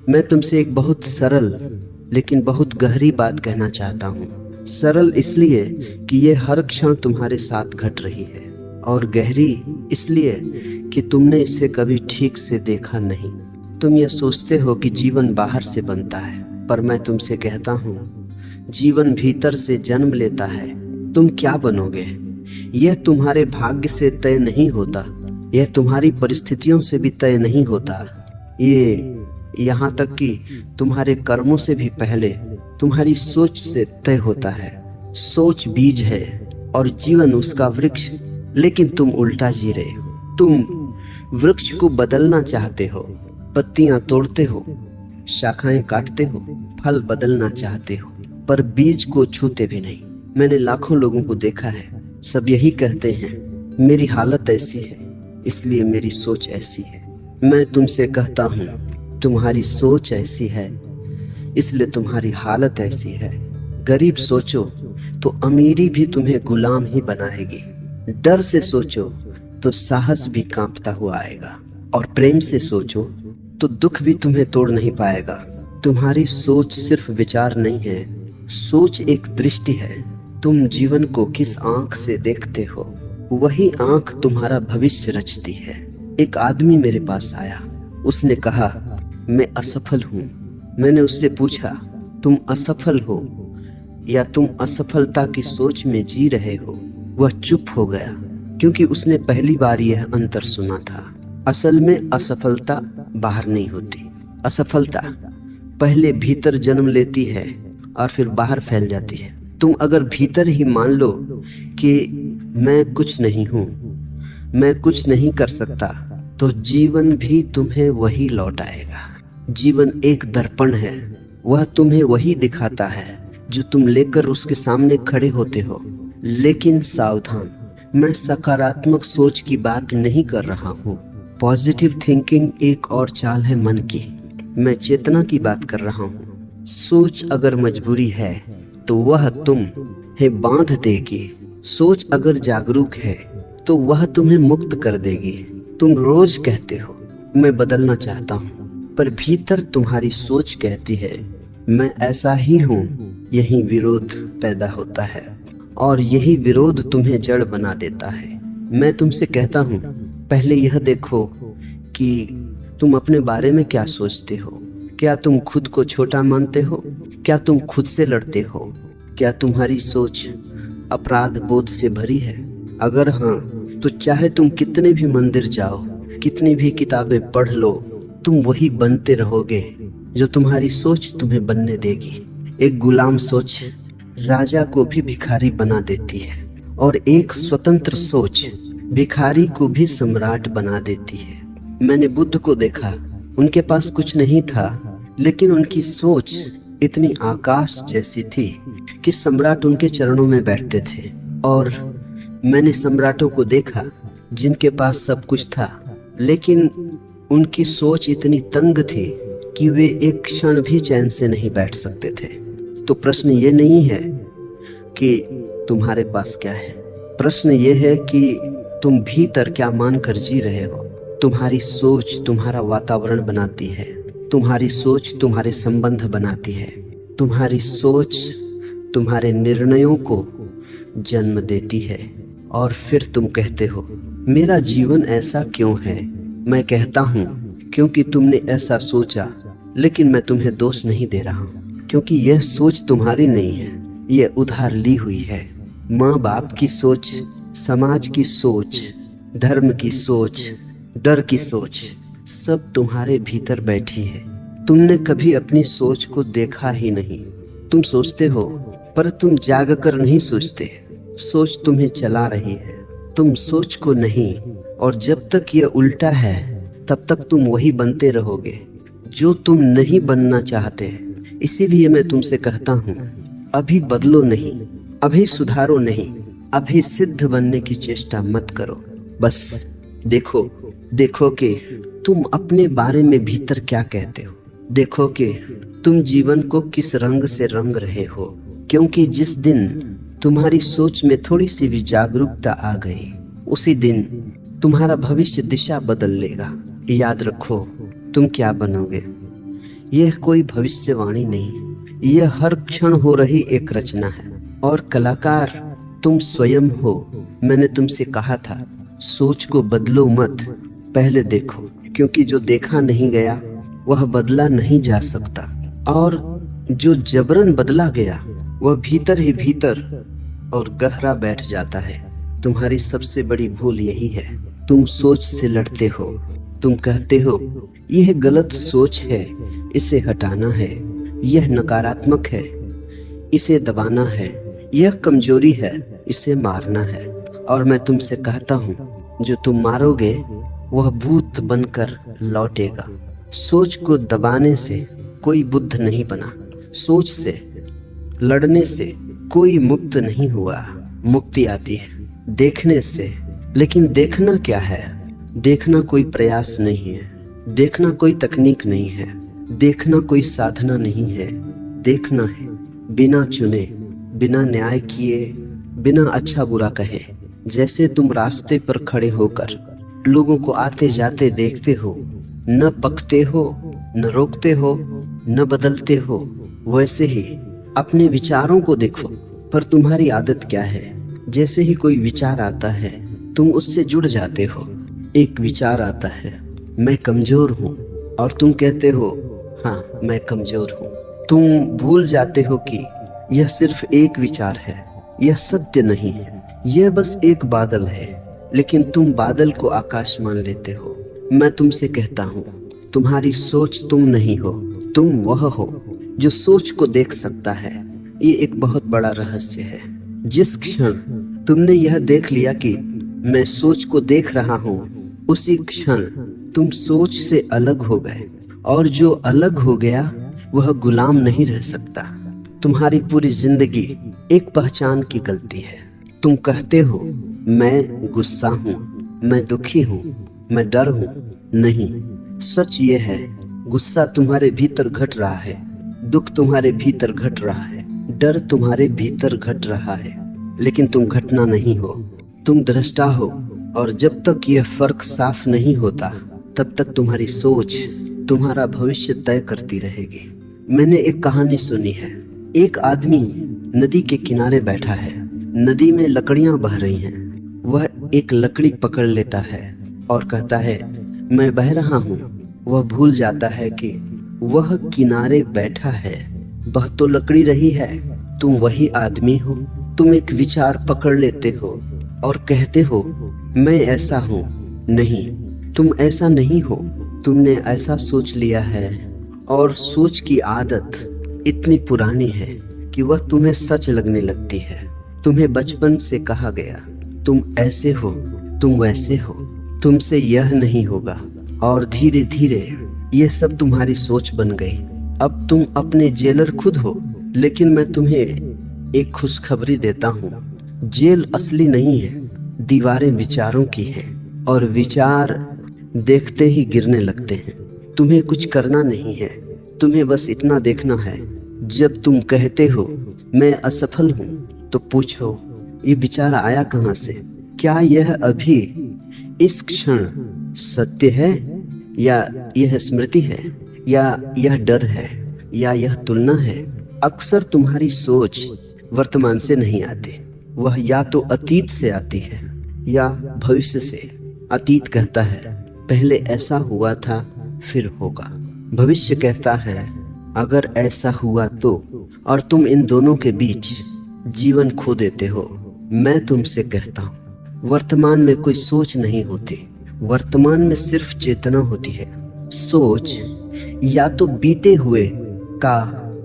मैं तुमसे एक बहुत सरल लेकिन बहुत गहरी बात कहना चाहता हूँ। सरल इसलिए कि ये हर क्षण तुम्हारे साथ घट रही है, और गहरी इसलिए कि तुमने इसे कभी ठीक से देखा नहीं। तुम ये सोचते हो कि जीवन बाहर से बनता है, पर मैं तुमसे कहता हूँ जीवन भीतर से जन्म लेता है। तुम क्या बनोगे यह तुम्हारे भाग्य से तय नहीं होता, यह तुम्हारी परिस्थितियों से भी तय नहीं होता, ये यहाँ तक कि तुम्हारे कर्मों से भी पहले तुम्हारी सोच से तय होता है। सोच बीज है और जीवन उसका वृक्ष, लेकिन तुम उल्टा जी रहे हो। तुम वृक्ष को बदलना चाहते हो, पत्तियां तोड़ते हो, शाखाएं काटते हो, फल बदलना चाहते हो, पर बीज को छूते भी नहीं। मैंने लाखों लोगों को देखा है, सब यही कहते हैं मेरी हालत ऐसी है इसलिए मेरी सोच ऐसी है। मैं तुमसे कहता हूँ तुम्हारी सोच ऐसी है इसलिए तुम्हारी हालत ऐसी है। गरीब सोचो तो अमीरी भी तुम्हें गुलाम ही बनाएगी। डर से सोचो तो साहस भी कांपता हुआ आएगा, और प्रेम से सोचो तो दुख भी तुम्हें तोड़ नहीं पाएगा। तुम्हारी सोच सिर्फ विचार नहीं है, सोच एक दृष्टि है। तुम जीवन को किस आंख से देखते हो, वही आंख तुम्हारा भविष्य रचती है। एक आदमी मेरे पास आया, उसने कहा मैं असफल हूँ। मैंने उससे पूछा तुम असफल हो या तुम असफलता की सोच में जी रहे हो? वह चुप हो गया, क्योंकि उसने पहली बार यह अंतर सुना था। असल में असफलता बाहर नहीं होती, असफलता पहले भीतर जन्म लेती है और फिर बाहर फैल जाती है। तुम अगर भीतर ही मान लो कि मैं कुछ नहीं हूँ, मैं कुछ नहीं कर सकता, तो जीवन भी तुम्हें वही लौटाएगा। जीवन एक दर्पण है, वह तुम्हें वही दिखाता है जो तुम लेकर उसके सामने खड़े होते हो। लेकिन सावधान, मैं सकारात्मक सोच की बात नहीं कर रहा हूँ। पॉजिटिव थिंकिंग एक और चाल है मन की। मैं चेतना की बात कर रहा हूँ। सोच अगर मजबूरी है तो वह तुम्हें बांध देगी। सोच अगर जागरूक है तो वह तुम्हें मुक्त कर देगी। तुम रोज कहते हो मैं बदलना चाहता हूँ, पर भीतर तुम्हारी सोच कहती है मैं ऐसा ही हूँ। यही विरोध पैदा होता है और यही विरोध तुम्हें जड़ बना देता है। मैं तुमसे कहता हूँ पहले यह देखो कि तुम अपने बारे में क्या सोचते हो। क्या तुम खुद को छोटा मानते हो? क्या तुम खुद से लड़ते हो? क्या तुम्हारी सोच अपराध बोध से भरी है? अगर हाँ, तो चाहे तुम कितने भी मंदिर जाओ, कितनी भी किताबें पढ़ लो, तुम वही बनते रहोगे जो तुम्हारी सोच तुम्हें बनने देगी। एक गुलाम सोच राजा को भी भिखारी बना देती है, और एक स्वतंत्र सोच भिखारी को भी सम्राट बना देती है। मैंने बुद्ध को देखा, उनके पास कुछ नहीं था, लेकिन उनकी सोच इतनी आकाश जैसी थी कि सम्राट उनके चरणों में बैठते थे। और मैंने सम्राटों को देखा जिनके पास सब कुछ था, लेकिन उनकी सोच इतनी तंग थी कि वे एक क्षण भी चैन से नहीं बैठ सकते थे। तो प्रश्न ये नहीं है कि तुम्हारे पास क्या है, प्रश्न ये है कि तुम भीतर क्या मानकर जी रहे हो। तुम्हारी सोच तुम्हारा वातावरण बनाती है, तुम्हारी सोच तुम्हारे संबंध बनाती है, तुम्हारी सोच तुम्हारे निर्णयों को जन्म देती है। और फिर तुम कहते हो मेरा जीवन ऐसा क्यों है? मैं कहता हूँ क्योंकि तुमने ऐसा सोचा, लेकिन मैं तुम्हें दोष नहीं दे रहा हूँ, क्योंकि यह सोच तुम्हारी नहीं है, यह उधार ली हुई है। माँ बाप की सोच, समाज की सोच, धर्म की सोच, डर की सोच, सब तुम्हारे भीतर बैठी है। तुमने कभी अपनी सोच को देखा ही नहीं। तुम सोचते हो पर तुम जाग कर नहीं सोचते। सोच तुम्हें चला रही है, तुम सोच को नहीं। और जब तक यह उल्टा है तब तक तुम वही बनते रहोगे जो तुम नहीं बनना चाहते। इसीलिए मैं तुमसे कहता हूँ अभी बदलो नहीं, अभी सुधारो नहीं, अभी सिद्ध बनने की चेष्टा मत करो। बस देखो कि तुम अपने बारे में भीतर क्या कहते हो। देखो कि तुम जीवन को किस रंग से रंग रहे हो, क्योंकि जिस दिन तुम्हारी सोच में थोड़ी सी भी जागरूकता आ गई, उसी दिन तुम्हारा भविष्य दिशा बदल लेगा। याद रखो तुम क्या बनोगे, यह कोई भविष्यवाणी नहीं, यह हर क्षण हो रही एक रचना है। और कलाकार तुम स्वयं हो। मैंने तुमसे कहा था, सोच को बदलो मत, पहले देखो, क्योंकि जो देखा नहीं गया वह बदला नहीं जा सकता, और जो जबरन बदला गया वह भीतर ही भीतर और गहरा बैठ जाता है। तुम्हारी सबसे बड़ी भूल यही है, तुम सोच से लड़ते हो। तुम कहते हो यह गलत सोच है, इसे हटाना है, यह नकारात्मक है, इसे दबाना है, यह कमजोरी है, इसे मारना है। और मैं तुमसे कहता हूँ, जो तुम मारोगे वह भूत बनकर लौटेगा। सोच को दबाने से कोई बुद्ध नहीं बना, सोच से लड़ने से कोई मुक्त नहीं हुआ। मुक्ति आती है देखने से। लेकिन देखना क्या है? देखना कोई प्रयास नहीं है, देखना कोई तकनीक नहीं है, देखना कोई साधना नहीं है। देखना है बिना चुने, बिना न्याय किए, बिना अच्छा बुरा कहे। जैसे तुम रास्ते पर खड़े होकर लोगों को आते जाते देखते हो, न पकते हो, न रोकते हो, न बदलते हो, वैसे ही अपने विचारों को देखो। पर तुम्हारी आदत क्या है? जैसे ही कोई विचार आता है तुम उससे जुड़ जाते हो। एक विचार आता है, मैं कमजोर हूँ, और तुम कहते हो हाँ मैं कमजोर हूँ। तुम भूल जाते हो कि यह सिर्फ एक विचार है, यह सत्य नहीं है, यह बस एक बादल है। लेकिन तुम बादल को आकाश मान लेते हो। मैं तुमसे कहता हूँ, तुम्हारी सोच तुम नहीं हो, तुम वह हो जो सोच को देख सकता है। ये एक बहुत बड़ा रहस्य है। जिस क्षण तुमने यह देख लिया कि मैं सोच को देख रहा हूँ, उसी क्षण तुम सोच से अलग हो गए, और जो अलग हो गया वह गुलाम नहीं रह सकता। तुम्हारी पूरी जिंदगी एक पहचान की गलती है। तुम कहते हो मैं गुस्सा हूँ, मैं दुखी हूँ, मैं डर हूँ। नहीं, सच ये है, गुस्सा तुम्हारे भीतर घट रहा है, दुख तुम्हारे भीतर घट रहा है, डर तुम्हारे भीतर घट रहा है। लेकिन तुम घटना नहीं हो, तुम दृष्टा हो। और जब तक यह फर्क साफ नहीं होता, तब तक तुम्हारी सोच तुम्हारा भविष्य तय करती रहेगी। मैंने एक कहानी सुनी है। एक आदमी नदी के किनारे बैठा है, नदी में लकड़ियां बह रही हैं। वह एक लकड़ी पकड़ लेता है और कहता है मैं बह रहा हूँ। वह भूल जाता है कि वह किनारे बैठा है, बह तो लकड़ी रही है। तुम वही आदमी हो। तुम एक विचार पकड़ लेते हो और कहते हो मैं ऐसा हूँ। नहीं, तुम ऐसा नहीं हो। तुमने ऐसा सोच लिया है, और सोच की आदत इतनी पुरानी है कि वह तुम्हें सच लगने लगती है। तुम्हें बचपन से कहा गया तुम ऐसे हो, तुम वैसे हो, तुमसे यह नहीं होगा, और धीरे धीरे ये सब तुम्हारी सोच बन गई। अब तुम अपने जेलर खुद हो। लेकिन मैं तुम्हें एक खुशखबरी देता हूँ, जेल असली नहीं है, दीवारें विचारों की हैं, और विचार देखते ही गिरने लगते हैं। तुम्हें कुछ करना नहीं है, तुम्हें बस इतना देखना है। जब तुम कहते हो मैं असफल हूँ, तो पूछो ये विचार आया कहाँ से? क्या यह अभी इस क्षण सत्य है, या यह स्मृति है, या यह डर है, या यह तुलना है? अक्सर तुम्हारी सोच वर्तमान से नहीं आती, वह या तो अतीत से आती है या भविष्य से। अतीत कहता है पहले ऐसा हुआ था, फिर होगा। भविष्य कहता है अगर ऐसा हुआ तो, और तुम इन दोनों के बीच जीवन खो देते हो। मैं तुमसे कहता हूँ, वर्तमान में कोई सोच नहीं होती, वर्तमान में सिर्फ चेतना होती है। सोच या तो बीते हुए का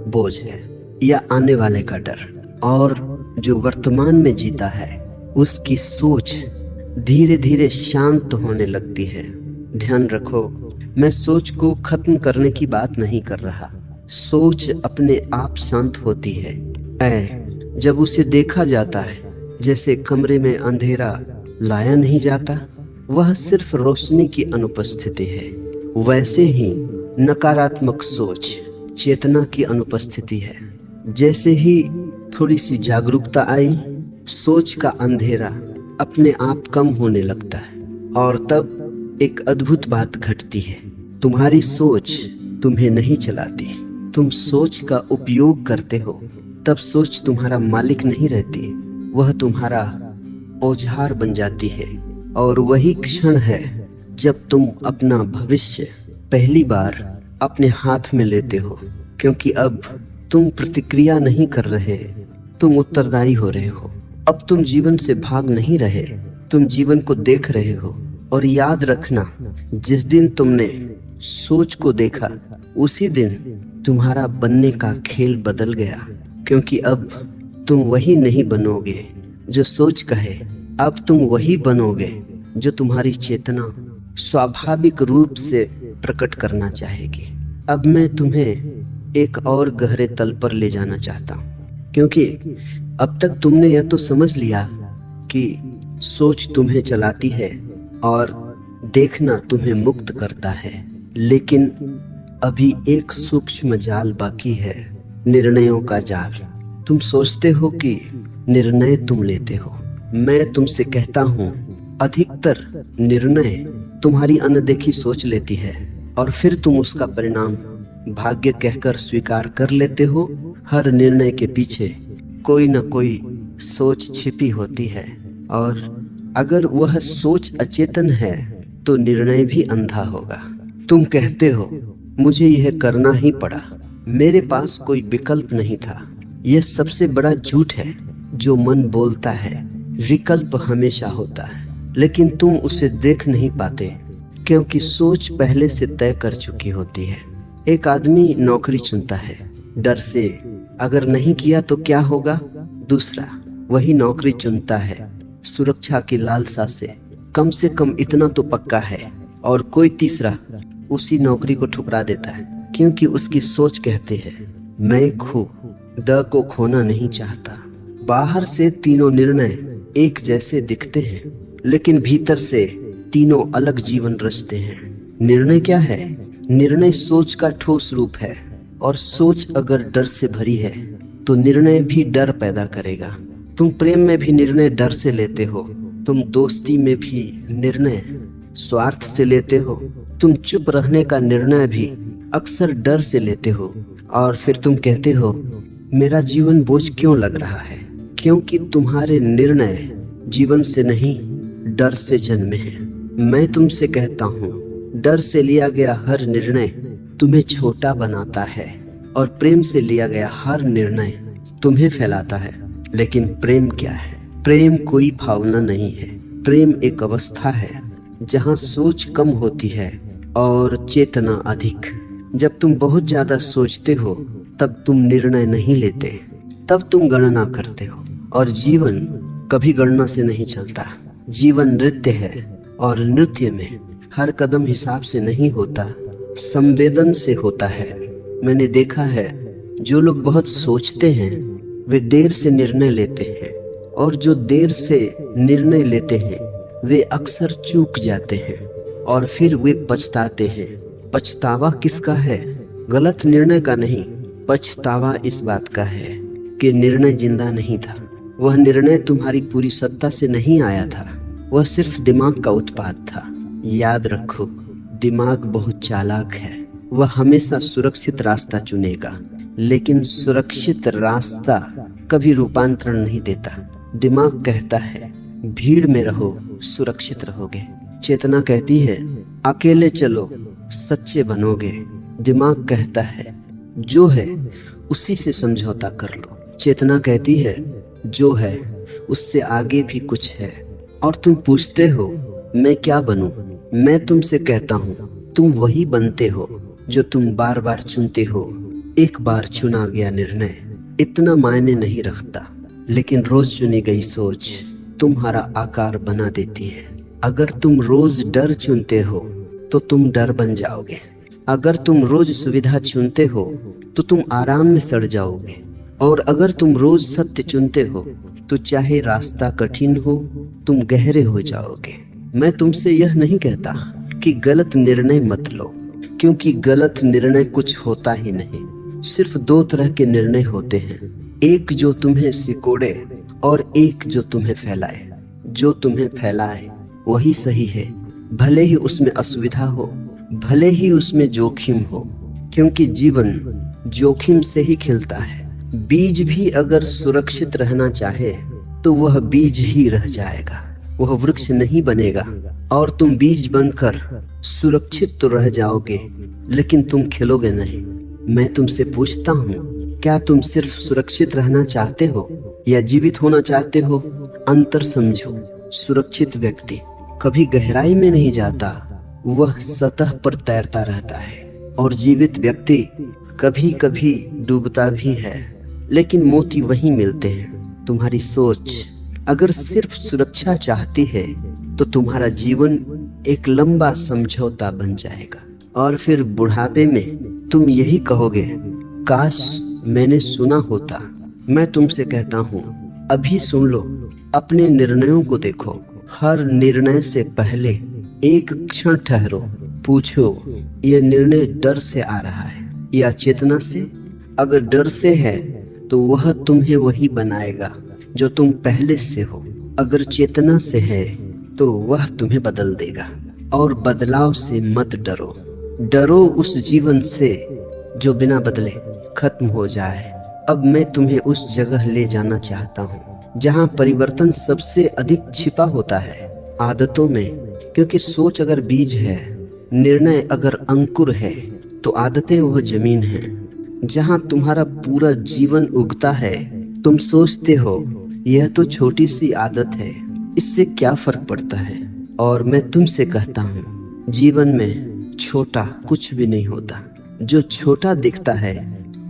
बोझ है, या आने वाले का डर। और जो वर्तमान में जीता है, उसकी सोच धीरे धीरे शांत होने लगती है। ध्यान रखो, मैं सोच को खत्म करने की बात नहीं कर रहा। सोच अपने आप शांत होती है जब उसे देखा जाता है। जैसे कमरे में अंधेरा लाया नहीं जाता, वह सिर्फ रोशनी की अनुपस्थिति है। वैसे ही नकारात्मक सोच चेतना की अनुपस्थिति है। जैसे ही थोड़ी सी जागरूकता आई, सोच का अंधेरा अपने आप कम होने लगता है, और तब एक अद्भुत बात घटती है। तुम्हारी सोच तुम्हें नहीं चलाती। तुम सोच का उपयोग करते हो, तब सोच तुम्हारा मालिक नहीं रहती, वह तुम्हारा औजार बन जाती है। और वही क्षण है जब तुम अपना भविष्य पहली बार अपने हाथ में लेते हो, क्योंकि अब तुम प्रतिक्रिया नहीं कर रहे, तुम उत्तरदायी हो रहे हो। अब तुम जीवन से भाग नहीं रहे, तुम जीवन को देख रहे हो। और याद रखना, जिस दिन तुमने सोच को देखा उसी दिन तुम्हारा बनने का खेल बदल गया, क्योंकि अब तुम वही नहीं बनोगे जो सोच कहे, अब तुम वही बनोगे जो तुम्हारी चेतना स्वाभाविक रूप से प्रकट करना चाहेगी। अब मैं तुम्हें एक और गहरे तल पर ले जाना चाहता हूँ, क्योंकि अब तक तुमने यह तो समझ लिया कि सोच तुम्हें चलाती है और देखना तुम्हें मुक्त करता है, लेकिन अभी एक सूक्ष्म जाल बाकी है, निर्णयों का जाल। तुम सोचते हो कि निर्णय तुम लेते हो। मैं तुमसे कहता हूँ, अधिकतर निर्णय तुम्हारी अनदेखी सोच लेती है और फिर तुम उसका परिणाम भाग्य कहकर स्वीकार कर लेते हो। हर निर्णय के पीछे कोई न कोई सोच छिपी होती है, और अगर वह सोच अचेतन है तो निर्णय भी अंधा होगा। तुम कहते हो, मुझे यह करना ही पड़ा, मेरे पास कोई विकल्प नहीं था। यह सबसे बड़ा झूठ है जो मन बोलता है। विकल्प हमेशा होता है, लेकिन तुम उसे देख नहीं पाते, क्योंकि सोच पहले से तय कर चुकी होती है। एक आदमी नौकरी चुनता है डर से, अगर नहीं किया तो क्या होगा। दूसरा वही नौकरी चुनता है सुरक्षा की लालसा से कम इतना तो पक्का है, और कोई तीसरा उसी नौकरी को ठुकरा देता है, क्योंकि उसकी सोच कहती है, मैं द को खोना नहीं चाहता। बाहर से तीनों निर्णय एक जैसे दिखते हैं, लेकिन भीतर से तीनों अलग जीवन रचते हैं। निर्णय क्या है? निर्णय सोच का ठोस रूप है, और सोच अगर डर से भरी है तो निर्णय भी डर पैदा करेगा। तुम प्रेम में भी निर्णय डर से लेते हो, तुम दोस्ती में भी निर्णय स्वार्थ से लेते हो, तुम चुप रहने का निर्णय भी अक्सर डर से लेते हो, और फिर तुम कहते हो, मेरा जीवन बोझ क्यों लग रहा है? क्योंकि तुम्हारे निर्णय जीवन से नहीं, डर से जन्मे हैं। मैं तुमसे कहता हूँ, डर से लिया गया हर निर्णय तुम्हें छोटा बनाता है, और प्रेम से लिया गया हर निर्णय तुम्हें फैलाता है। लेकिन प्रेम क्या है? प्रेम कोई भावना नहीं है। प्रेम एक अवस्था है जहाँ सोच कम होती है और चेतना अधिक। जब तुम बहुत ज्यादा सोचते हो तब तुम निर्णय नहीं लेते, तब तुम गणना करते हो, और जीवन कभी गणना से नहीं चलता। जीवन नृत्य है, और नृत्य में हर कदम हिसाब से नहीं होता, संवेदन से होता है। मैंने देखा है, जो लोग बहुत सोचते हैं वे देर से निर्णय लेते हैं, और जो देर से निर्णय लेते हैं वे अक्सर चूक जाते हैं, और फिर वे पछताते हैं। पछतावा किसका है? गलत निर्णय का नहीं, पछतावा इस बात का है कि निर्णय जिंदा नहीं था। वह निर्णय तुम्हारी पूरी सत्ता से नहीं आया था, वह सिर्फ दिमाग का उत्पाद था। याद रखो, दिमाग बहुत चालाक है, वह हमेशा सुरक्षित रास्ता चुनेगा, लेकिन सुरक्षित रास्ता कभी रूपांतरण नहीं देता। दिमाग कहता है, भीड़ में रहो, सुरक्षित रहोगे। चेतना कहती है, अकेले चलो, सच्चे बनोगे। दिमाग कहता है, जो है उसी से समझौता कर लो। चेतना कहती है, जो है उससे आगे भी कुछ है। और तुम पूछते हो, मैं क्या बनूं? मैं तुमसे कहता हूँ, तुम वही बनते हो जो तुम बार बार चुनते हो। एक बार चुना गया निर्णय इतना मायने नहीं रखता, लेकिन रोज चुनी गई सोच तुम्हारा आकार बना देती है। अगर तुम रोज डर चुनते हो तो तुम डर बन जाओगे। अगर तुम रोज सुविधा चुनते हो तो तुम आराम में सड़ जाओगे। और अगर तुम रोज सत्य चुनते हो तो चाहे रास्ता कठिन हो, तुम गहरे हो जाओगे। मैं तुमसे यह नहीं कहता कि गलत निर्णय मत लो, क्योंकि गलत निर्णय कुछ होता ही नहीं। सिर्फ दो तरह के निर्णय होते हैं, एक जो तुम्हें सिकोड़े और एक जो तुम्हें फैलाए। जो तुम्हें फैलाए वही सही है, भले ही उसमें असुविधा हो, भले ही उसमें जोखिम हो। क्योंकि जीवन जोखिम से ही खिलता है। बीज भी अगर सुरक्षित रहना चाहे तो वह बीज ही रह जाएगा, वह वृक्ष नहीं बनेगा। और तुम बीज बनकर सुरक्षित तो रह जाओगे, लेकिन तुम खिलोगे नहीं। मैं तुमसे पूछता हूँ, क्या तुम सिर्फ सुरक्षित रहना चाहते हो या जीवित होना चाहते हो? अंतर समझो। सुरक्षित व्यक्ति कभी गहराई में नहीं जाता, वह सतह पर तैरता रहता है। और जीवित व्यक्ति कभी कभी डूबता भी है, लेकिन मोती वहीं मिलते हैं। तुम्हारी सोच अगर सिर्फ सुरक्षा चाहती है तो तुम्हारा जीवन एक लंबा समझौता बन जाएगा, और फिर बुढ़ापे में तुम यही कहोगे, काश मैंने सुना होता। मैं तुमसे कहता हूँ, अभी सुन लो, अपने निर्णयों को देखो। हर निर्णय से पहले एक क्षण ठहरो, पूछो यह निर्णय डर से आ रहा है या चेतना से? अगर डर से है तो वह तुम्हें वही बनाएगा जो तुम पहले से हो। अगर चेतना से है तो वह तुम्हें बदल देगा। और बदलाव से मत डरो, डरो उस जीवन से जो बिना बदले खत्म हो जाए। अब मैं तुम्हें उस जगह ले जाना चाहता हूँ जहाँ परिवर्तन सबसे अधिक छिपा होता है, आदतों में। क्योंकि सोच अगर बीज है, निर्णय अगर अंकुर है, तो आदतें वह जमीन है जहाँ तुम्हारा पूरा जीवन उगता है। तुम सोचते हो यह तो छोटी सी आदत है, इससे क्या फर्क पड़ता है? और मैं तुमसे कहता हूँ, जीवन में छोटा कुछ भी नहीं होता। जो छोटा दिखता है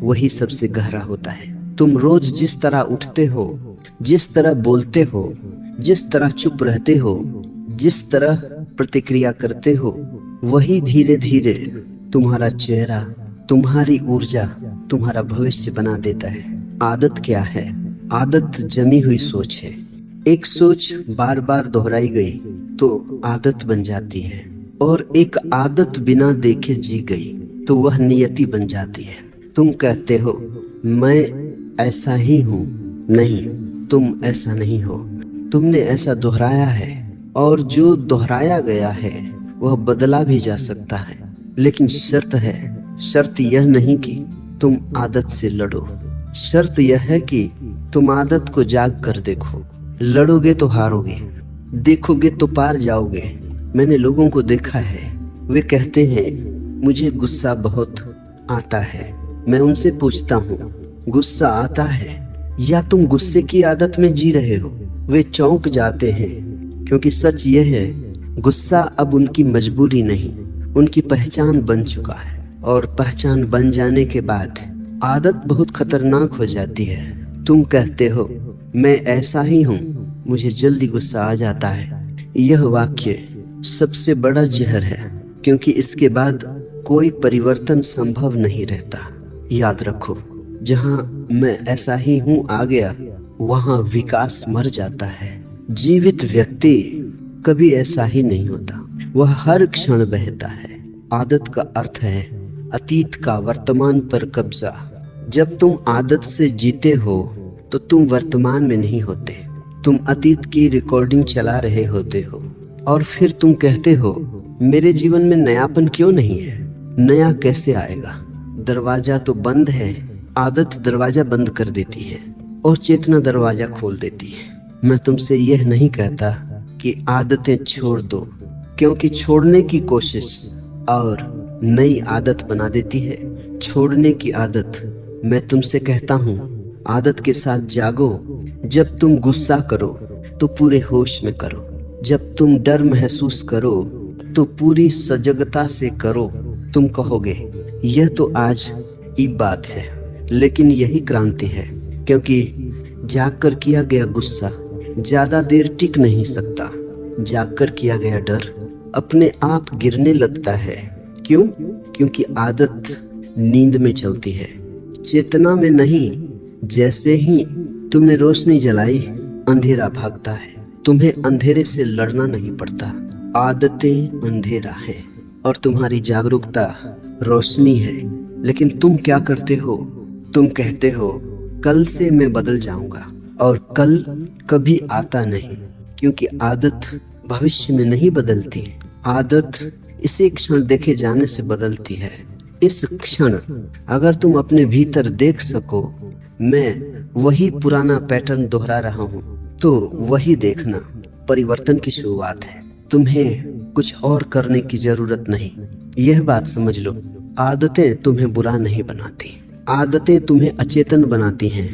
वही सबसे गहरा होता है। तुम रोज जिस तरह उठते हो, जिस तरह बोलते हो, जिस तरह चुप रहते हो, जिस तरह प्रतिक्रिया करते हो, वही धीरे धीरे तुम्हारा चेहरा, तुम्हारी ऊर्जा, तुम्हारा भविष्य बना देता है। आदत क्या है? आदत जमी हुई सोच है। एक सोच बार बार दोहराई गई तो आदत बन जाती है, और एक आदत बिना देखे जी गई तो वह नियति बन जाती है। तुम कहते हो मैं ऐसा ही हूँ। नहीं, तुम ऐसा नहीं हो। तुमने ऐसा दोहराया है, और जो दोहराया गया है वह बदला भी जा सकता है। लेकिन शर्त यह नहीं कि तुम आदत से लड़ो। शर्त यह है कि तुम आदत को जाग कर देखो। लड़ोगे तो हारोगे, देखोगे तो पार जाओगे। मैंने लोगों को देखा है, वे कहते हैं मुझे गुस्सा बहुत आता है। मैं उनसे पूछता हूँ, गुस्सा आता है या तुम गुस्से की आदत में जी रहे हो? वे चौंक जाते हैं, क्योंकि सच यह है, गुस्सा अब उनकी मजबूरी नहीं, उनकी पहचान बन चुका है। और पहचान बन जाने के बाद आदत बहुत खतरनाक हो जाती है। तुम कहते हो मैं ऐसा ही हूँ, मुझे जल्दी गुस्सा आ जाता है। यह वाक्य सबसे बड़ा जहर है, क्योंकि इसके बाद कोई परिवर्तन संभव नहीं रहता। याद रखो, जहाँ मैं ऐसा ही हूँ आ गया, वहाँ विकास मर जाता है। जीवित व्यक्ति कभी ऐसा ही नहीं होता, वह हर क्षण बहता है। आदत का अर्थ है अतीत का वर्तमान पर कब्जा। जब तुम आदत से जीते हो तो तुम वर्तमान में नहीं होते, तुम अतीत की रिकॉर्डिंग चला रहे होते हो। और फिर तुम कहते हो मेरे जीवन में नयापन क्यों नहीं है? नया कैसे आएगा? दरवाजा तो बंद है। आदत दरवाजा बंद कर देती है और चेतना दरवाजा खोल देती है। मैं तुमसे यह नहीं कहता कि आदतें छोड़ दो, क्योंकि छोड़ने की कोशिश और नई आदत बना देती है। छोड़ने की आदत, मैं तुमसे कहता हूँ, आदत के साथ जागो। जब तुम गुस्सा करो तो पूरे होश में करो। जब तुम डर महसूस करो तो पूरी सजगता से करो। तुम कहोगे यह तो आज की बात है, लेकिन यही क्रांति है, क्योंकि जागकर किया गया गुस्सा ज्यादा देर टिक नहीं सकता। जागकर किया गया डर अपने आप गिरने लगता है। क्यों? क्योंकि आदत नींद में चलती है, चेतना में नहीं। जैसे ही तुमने रोशनी जलाई, अंधेरा भागता है। तुम्हें अंधेरे से लड़ना नहीं पड़ता। आदतें अंधेरा है और तुम्हारी जागरूकता रोशनी है। लेकिन तुम क्या करते हो? तुम कहते हो कल से मैं बदल जाऊंगा, और कल कभी आता नहीं, क्योंकि आदत भविष्य में नहीं बदलती। आदत इसी क्षण देखे जाने से बदलती है। इस क्षण अगर तुम अपने भीतर देख सको मैं वही पुराना पैटर्न दोहरा रहा हूँ, तो वही देखना परिवर्तन की शुरुआत है। तुम्हें कुछ और करने की जरूरत नहीं। यह बात समझ लो, आदतें तुम्हें बुरा नहीं बनाती, आदतें तुम्हें अचेतन बनाती हैं।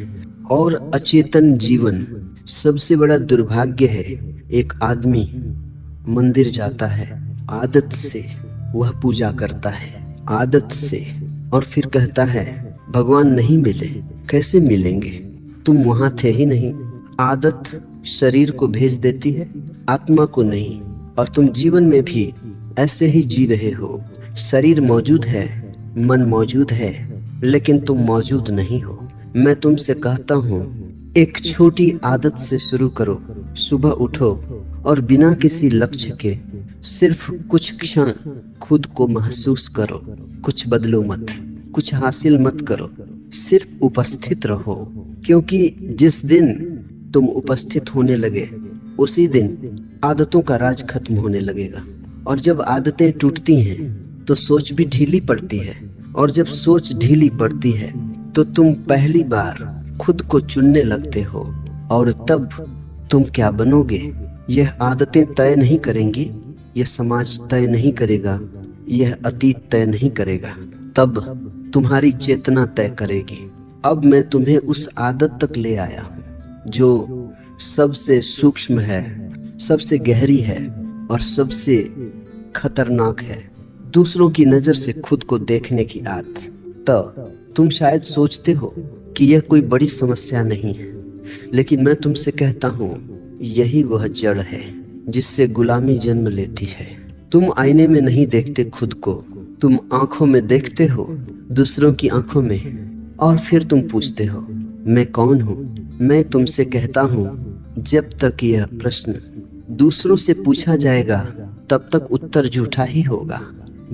और अचेतन जीवन सबसे बड़ा दुर्भाग्य है। एक आदमी मंदिर जाता है, आदत से वह पूजा करता है, आदत से, और फिर कहता है भगवान नहीं मिले। कैसे मिलेंगे, तुम वहां थे ही नहीं। आदत शरीर को भेज देती है, आत्मा को नहीं। और तुम जीवन में भी ऐसे ही जी रहे हो। शरीर मौजूद है, मन मौजूद है, लेकिन तुम मौजूद नहीं हो। मैं तुमसे कहता हूँ एक छोटी आदत से शुरू करो। सुबह उठो और बिना किसी लक्ष्य के सिर्फ कुछ क्षण खुद को महसूस करो। कुछ बदलो मत, कुछ हासिल मत करो, सिर्फ उपस्थित रहो। क्योंकि जिस दिन तुम उपस्थित होने लगे उसी दिन आदतों का राज खत्म होने लगेगा। और जब आदतें टूटती हैं तो सोच भी ढीली पड़ती है। और जब सोच ढीली पड़ती है तो तुम पहली बार खुद को चुनने लगते हो। और तब तुम क्या बनोगे यह आदतें तय नहीं करेंगी, यह समाज तय नहीं करेगा, यह अतीत तय नहीं करेगा। तब तुम्हारी चेतना तय करेगी। अब मैं तुम्हें उस आदत तक ले आया हूँ जो सबसे सूक्ष्म है, सबसे गहरी है और सबसे खतरनाक है। दूसरों की नजर से खुद को देखने की आदत। तो तुम शायद सोचते हो कि यह कोई बड़ी समस्या नहीं है, लेकिन मैं तुमसे कहता हूँ यही वह जड़ है जिससे गुलामी जन्म लेती है। तुम आईने में नहीं देखते खुद को, तुम आंखों में देखते हो, दूसरों की आंखों में। और फिर तुम पूछते हो मैं कौन हूँ। मैं तुमसे कहता हूँ जब तक यह प्रश्न दूसरों से पूछा जाएगा तब तक उत्तर झूठा ही होगा।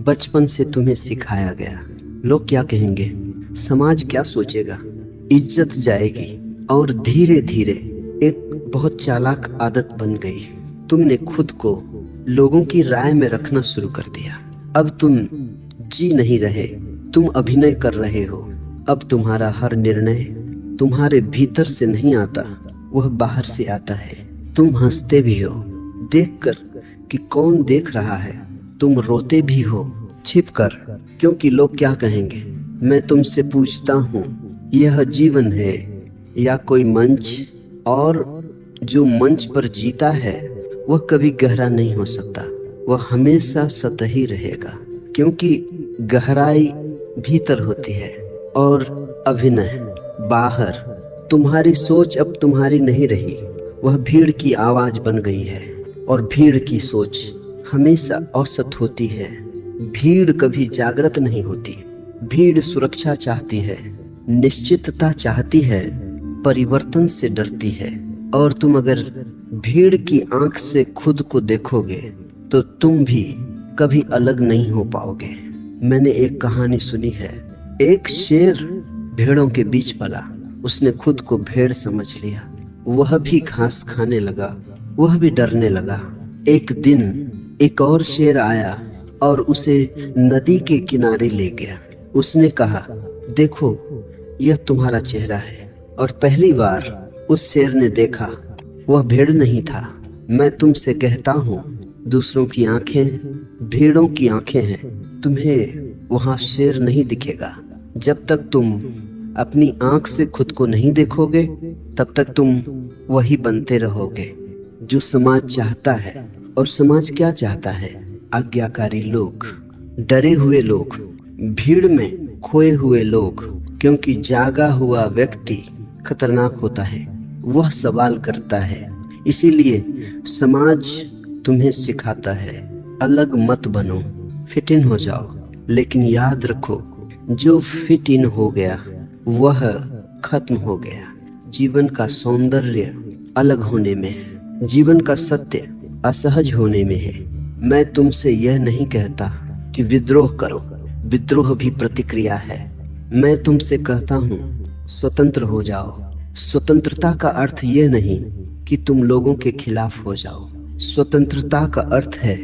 बचपन से तुम्हें सिखाया गया, लोग क्या कहेंगे, समाज क्या सोचेगा, इज्जत जाएगी। और धीरे धीरे एक बहुत चालाक आदत बन गई। तुमने खुद को लोगों की राय में रखना शुरू कर दिया। अब तुम जी नहीं रहे, तुम अभिनय कर रहे हो। अब तुम्हारा हर निर्णय तुम्हारे भीतर से नहीं आता, वह बाहर से आता है। तुम हंसते भी हो देखकर कि कौन देख रहा है, तुम रोते भी हो छिपकर क्योंकि लोग क्या कहेंगे। मैं तुमसे पूछता हूँ यह जीवन है या कोई मंच? और जो मंच पर जीता है वह कभी गहरा नहीं हो सकता, वह हमेशा सतही रहेगा। क्योंकि गहराई भीतर होती है और अभिनय बाहर। तुम्हारी सोच अब तुम्हारी नहीं रही, वह भीड़ की आवाज बन गई है। और भीड़ की सोच हमेशा औसत होती है। भीड़ कभी जागृत नहीं होती। भीड़ सुरक्षा चाहती है, निश्चितता चाहती है, परिवर्तन से डरती है। और तुम अगर भीड़ की आंख से खुद को देखोगे तो तुम भी कभी अलग नहीं हो पाओगे। मैंने एक कहानी सुनी है, एक शेर भेड़ों के बीच पला, उसने खुद को भेड़ समझ लिया। वह भी घास खाने लगा, वह भी डरने लगा। एक दिन एक और शेर आया और उसे नदी के किनारे ले गया। उसने कहा देखो यह तुम्हारा चेहरा है। और पहली बार उस शेर ने देखा वह भेड़ नहीं था। मैं तुमसे कहता हूँ दूसरों की आंखें भेड़ों की आंखें हैं। तुम्हें वहां शेर नहीं दिखेगा। जब तक तुम अपनी आंख से खुद को नहीं देखोगे तब तक तुम वही बनते रहोगे जो समाज चाहता है। और समाज क्या चाहता है? आज्ञाकारी लोग, डरे हुए लोग, भीड़ में खोए हुए लोग। क्योंकि जागा हुआ व्यक्ति खतरनाक होता है, वह सवाल करता है। इसीलिए समाज तुम्हें सिखाता है अलग मत बनो, फिट इन हो जाओ। लेकिन याद रखो जो फिट इन हो गया वह खत्म हो गया। जीवन का सौंदर्य अलग होने में है, जीवन का सत्य असहज होने में है। मैं तुमसे यह नहीं कहता कि विद्रोह करो, विद्रोह भी प्रतिक्रिया है। मैं तुमसे कहता हूँ स्वतंत्र हो जाओ। स्वतंत्रता का अर्थ यह नहीं कि तुम लोगों के खिलाफ हो जाओ। स्वतंत्रता का अर्थ है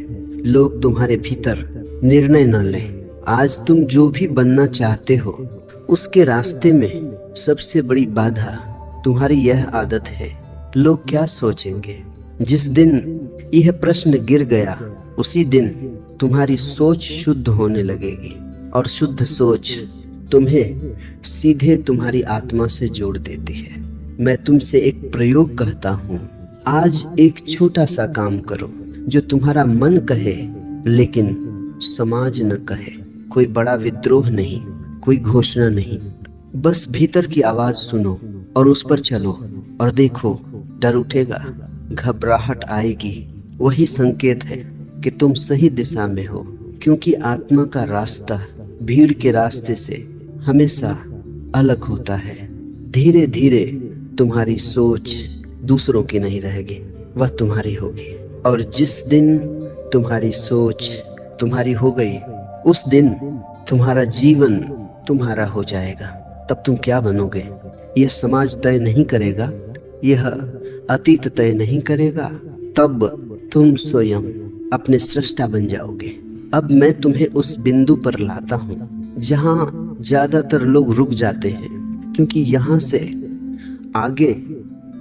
लोग तुम्हारे भीतर निर्णय न लें, आज तुम जो भी बनना चाहते हो उसके रास्ते में सबसे बड़ी बाधा तुम्हारी यह आदत है। लोग क्या सोचेंगे? जिस दिन यह प्रश्न गिर गया उसी दिन तुम्हारी सोच शुद्ध होने लगेगी और शुद्ध सोच तुम्हें सीधे तुम्हारी आत्मा से जोड़ देती है। मैं तुमसे एक प्रयोग कहता हूँ। आज एक छोटा सा काम करो जो तुम्हारा मन कहे लेकिन समाज न कहे। कोई बड़ा विद्रोह नहीं, कोई घोषणा नहीं, बस भीतर की आवाज सुनो और उस पर चलो और देखो, डर उठेगा, घबराहट आएगी, वही संकेत है कि तुम सही दिशा में हो। क्योंकि आत्मा का रास्ता भीड़ के रास्ते से हमेशा अलग होता है। धीरे धीरे तुम्हारी सोच दूसरों की नहीं रहेगी, वह तुम्हारी होगी। और जिस दिन तुम्हारी सोच तुम्हारी हो गई उस दिन तुम्हारा जीवन तुम्हारा हो जाएगा। तब तुम क्या बनोगे यह समाज तय नहीं करेगा, यह अतीत तय नहीं करेगा। तब तुम स्वयं अपने सृष्टा बन जाओगे। अब मैं तुम्हें उस बिंदु पर लाता हूँ जहाँ ज्यादातर लोग रुक जाते हैं, क्योंकि यहाँ से आगे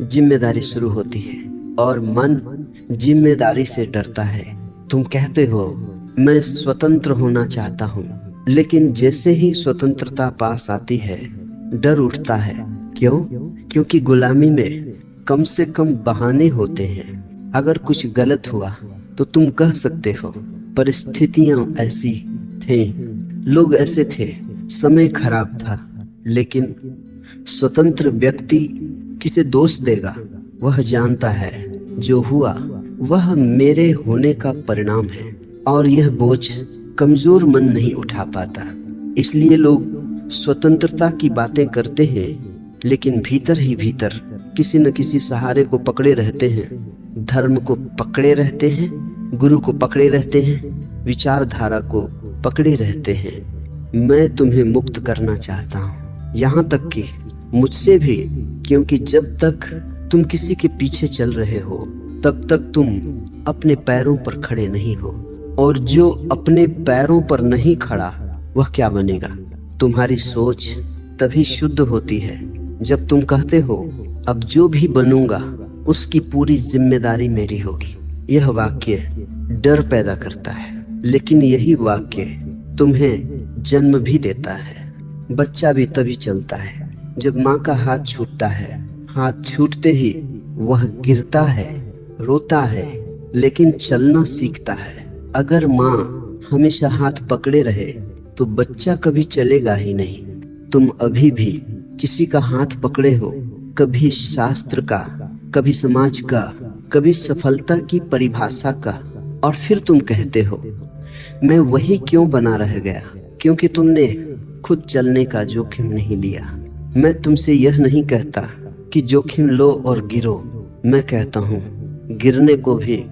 जिम्मेदारी शुरू होती है और मन जिम्मेदारी से डरता है। तुम कहते हो मैं स्वतंत्र होना चाहता हूँ, लेकिन जैसे ही स्वतंत्रता पास आती है डर उठता है। क्यों? क्योंकि गुलामी में कम से कम बहाने होते हैं। अगर कुछ गलत हुआ तो तुम कह सकते हो परिस्थितियां ऐसी थी, लोग ऐसे थे, समय खराब था। लेकिन स्वतंत्र व्यक्ति किसे दोष देगा? वह जानता है जो हुआ वह मेरे होने का परिणाम है और यह बोझ कमजोर मन नहीं उठा पाता। इसलिए लोग स्वतंत्रता की बातें करते हैं, लेकिन भीतर ही भीतर किसी न किसी सहारे को पकड़े रहते हैं। धर्म को पकड़े रहते हैं, गुरु को पकड़े रहते हैं, विचारधारा को पकड़े रहते हैं। मैं तुम्हें मुक्त करना चाहता हूँ, यहाँ तक कि मुझसे भी, क्योंकि जब तक तुम किसी के पीछे चल रहे हो तब तक तुम अपने पैरों पर खड़े नहीं हो। और जो अपने पैरों पर नहीं खड़ा वह क्या बनेगा? तुम्हारी सोच तभी शुद्ध होती है जब तुम कहते हो अब जो भी बनूंगा उसकी पूरी जिम्मेदारी मेरी होगी। यह वाक्य डर पैदा करता है, लेकिन यही वाक्य तुम्हें जन्म भी देता है। बच्चा भी तभी चलता है जब माँ का हाथ छूटता है। हाथ छूटते ही वह गिरता है, रोता है, लेकिन चलना सीखता है। अगर माँ हमेशा हाथ पकड़े रहे तो बच्चा कभी चलेगा ही नहीं। तुम अभी भी किसी का हाथ पकड़े हो, कभी शास्त्र का, कभी समाज का, कभी सफलता की परिभाषा का, और फिर तुम कहते हो मैं वही क्यों बना रह गया? क्योंकि तुमने खुद चलने का जोखिम नहीं लिया। मैं तुमसे यह नहीं कहता कि जोखिम लो और गिरो, मैं कहता हूँ गिरने को भी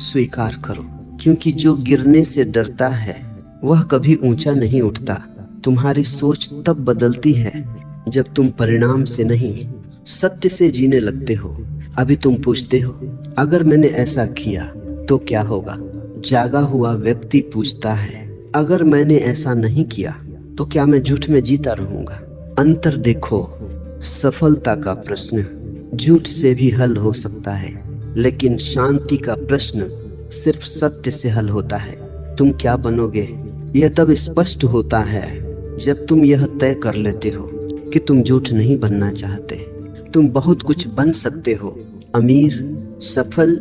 स्वीकार करो। क्योंकि जो गिरने से डरता है वह कभी ऊंचा नहीं उठता। तुम्हारी सोच तब बदलती है जब तुम परिणाम से नहीं सत्य से जीने लगते हो। अभी तुम पूछते हो अगर मैंने ऐसा किया तो क्या होगा? जागा हुआ व्यक्ति पूछता है अगर मैंने ऐसा नहीं किया तो क्या मैं झूठ में जीता रहूंगा? अंतर देखो, सफलता का प्रश्न झूठ से भी हल हो सकता है, लेकिन शांति का प्रश्न सिर्फ सत्य से हल होता है। तुम क्या बनोगे यह तब स्पष्ट होता है जब तुम यह तय कर लेते हो कि तुम झूठ नहीं बनना चाहते। तुम बहुत कुछ बन सकते हो, अमीर, सफल,